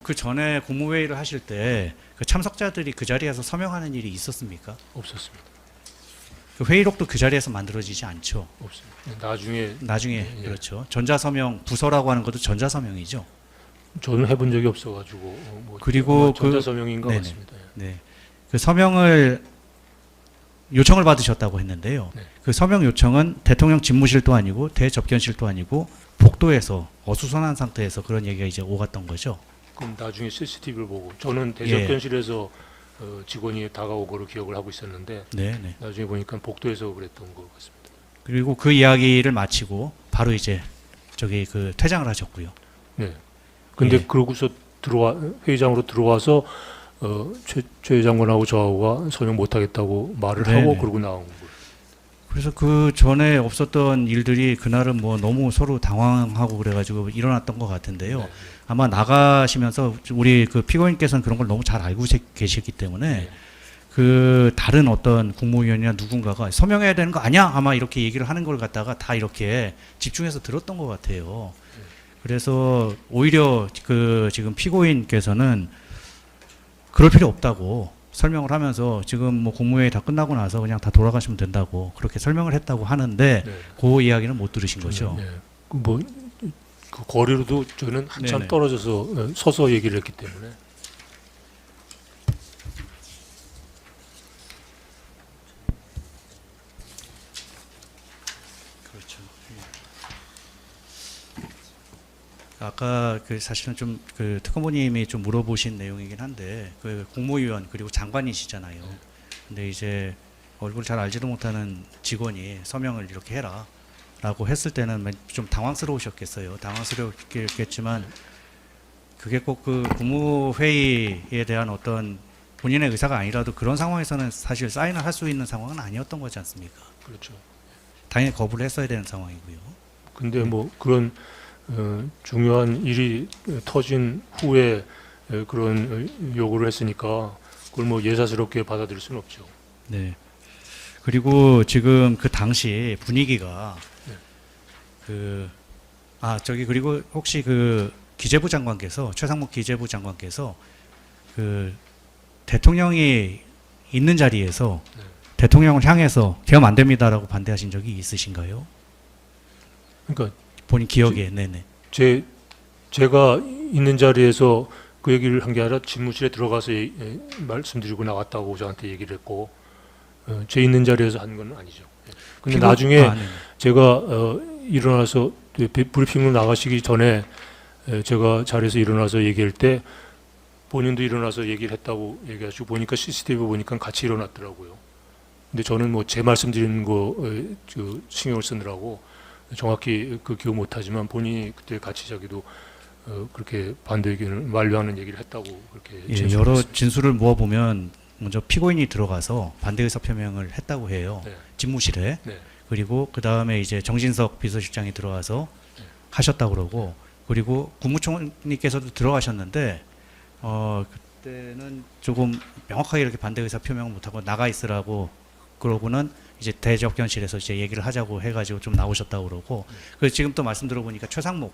그 전에 국무회의를 하실 때 그 참석자들이 그 자리에서 서명하는 일이 있었습니까? 없었습니다. 그 회의록도 그 자리에서 만들어지지 않죠. 없습니다. 나중에 예. 그렇죠. 전자서명 부서라고 하는 것도 전자서명이죠. 저는 해본 적이 없어가지고 뭐 그리고 전자서명인 것 네네. 같습니다. 예. 네. 그 서명을 요청을 받으셨다고 했는데요. 네. 그 서명 요청은 대통령 집무실도 아니고 대접견실도 아니고 복도에서 어수선한 상태에서 그런 얘기가 이제 오갔던 거죠. 그럼 나중에 CCTV를 보고 저는 예. 대접견실에서 직원이 다가오고 거를 기억을 하고 있었는데 네, 네. 나중에 보니까 복도에서 그랬던 것 같습니다. 그리고 그 이야기를 마치고 바로 이제 저기 그 퇴장을 하셨고요. 네. 근데 예. 그러고서 회의장으로 들어와서 최 장관하고 저하고가 서명 못하겠다고 말을 네네. 하고 그러고 나온 거예요. 그래서 그 전에 없었던 일들이 그날은 뭐 너무 서로 당황하고 그래가지고 일어났던 것 같은데요. 네. 아마 나가시면서 우리 그 피고인께서는 그런 걸 너무 잘 알고 계시기 때문에 네. 그 다른 어떤 국무위원이나 누군가가 서명해야 되는 거 아니야? 아마 이렇게 얘기를 하는 걸 갖다가 다 이렇게 집중해서 들었던 것 같아요. 그래서 오히려 그 지금 피고인께서는 그럴 필요 없다고 설명을 하면서 지금 뭐 국무회의 다 끝나고 나서 그냥 다 돌아가시면 된다고 그렇게 설명을 했다고 하는데 네. 그 이야기는 못 들으신 거죠. 네. 그 거리로도 저는 한참 네네. 떨어져서 서서 얘기를 했기 때문에 그렇죠. 아까 그 사실은 좀 그 특검보님이 좀 물어보신 내용이긴 한데 그 국무위원 그리고 장관이시잖아요. 근데 이제 얼굴 잘 알지도 못하는 직원이 서명을 이렇게 해라라고 했을 때는 좀 당황스러우셨겠어요. 당황스러웠겠지만 그게 꼭 그 국무회의에 대한 어떤 본인의 의사가 아니라도 그런 상황에서는 사실 사인을 할 수 있는 상황은 아니었던 거지 않습니까? 그렇죠. 당연히 거부를 했어야 되는 상황이고요. 근데 뭐 그런 중요한 일이 터진 후에 그런 요구를 했으니까 그걸 뭐 예사스럽게 받아들일 수는 없죠. 네. 그리고 지금 그 당시 분위기가 네. 그리고 혹시 그 기재부 장관께서 최상목 기재부 장관께서 그 대통령이 있는 자리에서 네. 대통령을 향해서 개엄 안 됩니다라고 반대하신 적이 있으신가요? 그러니까 본인 기억에 네네. 제가 있는 자리에서 그 얘기를 한 게 아니라 집무실에 들어가서 말씀드리고 나왔다고 저한테 얘기를 했고 제 있는 자리에서 한 건 아니죠. 근데 나중에 네네. 제가 일어나서 브리핑으로 나가시기 전에 제가 자리에서 일어나서 얘기할 때 본인도 일어나서 얘기를 했다고 얘기하시고 보니까 CCTV 보니까 같이 일어났더라고요. 근데 저는 뭐 제 말씀드리는 거 신경을 쓰느라고 정확히 그 기억 못하지만 본인이 그때 같이 자기도 그렇게 반대 의견을 만류하는 얘기를 했다고 그렇게 예, 여러 진술을 모아보면 먼저 피고인이 들어가서 반대 의사 표명을 했다고 해요. 네. 집무실에. 네. 그리고 그 다음에 이제 정진석 비서실장이 들어와서 네. 하셨다고 그러고 그리고 국무총리께서도 들어가셨는데 그때는 조금 명확하게 이렇게 반대 의사 표명을 못하고 나가 있으라고 그러고는 이제 대접견실에서 이제 얘기를 하자고 해가지고 좀 나오셨다고 그러고 그 지금 또 말씀 들어보니까 최상목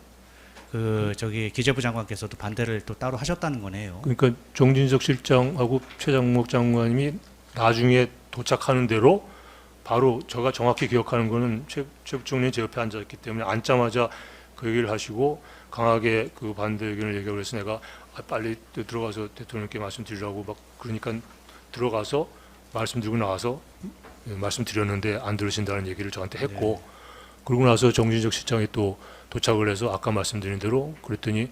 그 저기 기재부 장관께서도 반대를 또 따로 하셨다는 거네요. 그러니까 정진석 실장하고 최장목 장관님이 나중에 도착하는 대로 바로 제가 정확히 기억하는 거는 최 부총리 제 옆에 앉아있기 때문에 앉자마자 그 얘기를 하시고 강하게 그 반대 의견을 얘기하고 그래서 내가 빨리 들어가서 대통령께 말씀드리라고 막 그러니까 들어가서 말씀드리고 나와서 말씀드렸는데 안 들으신다는 얘기를 저한테 했고 네. 그러고 나서 정진석 실장이 또 도착을 해서 아까 말씀드린 대로 그랬더니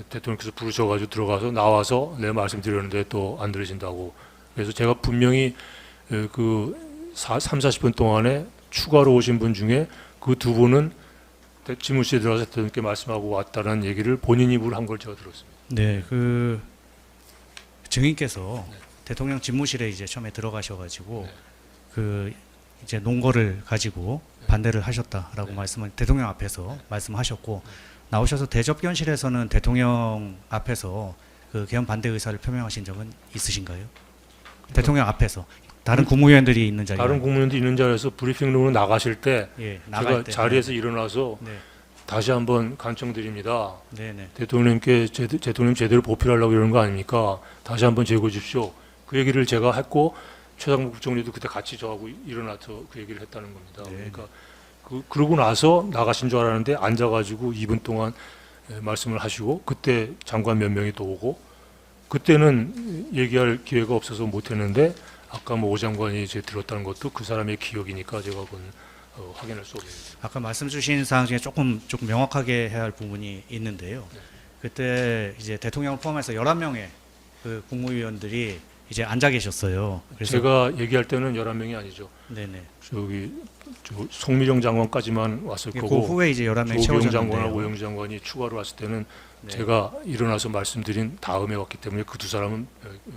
대통령께서 부르셔가지고 들어가서 나와서 내 말씀드렸는데 또 안 들으신다고 그래서 제가 분명히 그 30-40분 동안에 추가로 오신 분 중에 그 두 분은 집무실에 들어가서 대통령께 말씀하고 왔다는 얘기를 본인 입으로 한 걸 제가 들었습니다. 네, 그 증인께서 네. 대통령 집무실에 이제 처음에 들어가셔가지고 네. 그 이제 논거를 가지고 반대를 하셨다라고 네. 말씀을 대통령 앞에서 말씀하셨고 나오셔서 대접견실에서는 대통령 앞에서 그 개헌 반대 의사를 표명하신 적은 있으신가요? 대통령 앞에서 다른 국무위원들이 있는 자리에 다른 국무위원들이 있는 자리에서 브리핑룸으로 나가실 때 예, 제가 나갈 때 자리에서 일어나서 네. 다시 한번 간청드립니다. 네네. 대통령님께 대통령 제대로 보필하려고 이러는 거 아닙니까? 다시 한번 재고해 주십시오. 그 얘기를 제가 했고 최상목 국정원도 그때 같이 저하고 일어나서 그 얘기를 했다는 겁니다. 네. 그러니까 그러고 나서 나가신 줄 알았는데 앉아가지고 2분 동안 말씀을 하시고 그때 장관 몇 명이 또 오고 그때는 얘기할 기회가 없어서 못했는데 아까 뭐 오 장관이 제 들었다는 것도 그 사람의 기억이니까 제가 그건 확인할 수 없습니다. 아까 말씀 주신 사항 중에 조금 명확하게 해야 할 부분이 있는데요. 네. 그때 이제 대통령을 포함해서 11명의 그 국무위원들이 이제 앉아 계셨어요. 그래서 제가 얘기할 때는 11명이 아니죠. 네네. 저기 송미령 장관까지만 왔을 그 거고 후에 이제 11명이 조경 장관하고 채워졌는데요. 오영 장관이 추가로 왔을 때는 네. 제가 일어나서 말씀드린 다음에 왔기 때문에 그 두 사람은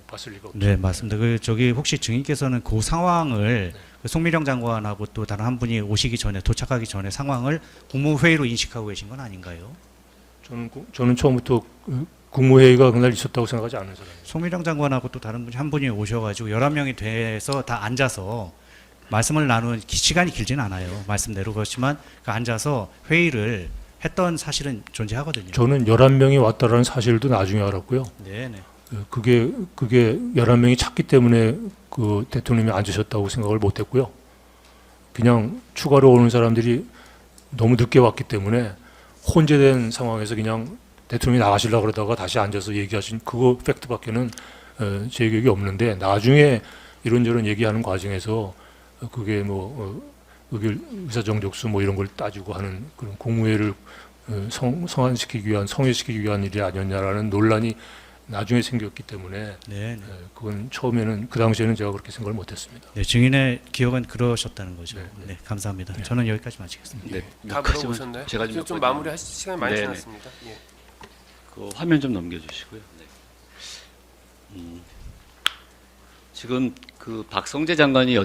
봤을 리가 없죠. 네, 맞습니다. 그 저기 혹시 증인께서는 그 상황을 그 송미령 장관하고 또 다른 한 분이 오시기 전에 도착하기 전에 상황을 국무회의로 인식하고 계신 건 아닌가요? 저는 처음부터 국무회의가 그날 있었다고 생각하지 않는 사람이에요. 송미령 장관하고 또 다른 한 분이 오셔가지고 11명이 돼서 다 앉아서 말씀을 나눈 시간이 길지는 않아요. 말씀대로. 그렇지만 그 앉아서 회의를 했던 사실은 존재하거든요. 저는 11명이 왔다라는 사실도 나중에 알았고요. 네네. 그게 11명이 찼기 때문에 그 대통령이 앉으셨다고 생각을 못했고요. 그냥 추가로 오는 사람들이 너무 늦게 왔기 때문에 혼재된 상황에서 그냥 대통령이 나가시려고 그러다가 다시 앉아서 얘기하신 그거 팩트밖에는 제 기억이 없는데 나중에 이런저런 얘기하는 과정에서 그게 뭐 의사정족수 뭐 이런 걸 따지고 하는 그런 공무회를 성안시키기 위한 성회시키기 위한 일이 아니었냐라는 논란이 나중에 생겼기 때문에 네네. 그건 처음에는 그 당시에는 제가 그렇게 생각을 못했습니다. 네, 증인의 기억은 그러셨다는 거죠. 네, 네, 감사합니다. 저는 여기까지 마치겠습니다. 네, 다 여기까지만 물어보셨나요? 제가 좀 마무리하실 시간이 많이 네네. 지났습니다. 예. 그 화면 좀 넘겨주시고요. 네. 지금 그 박성재 장관이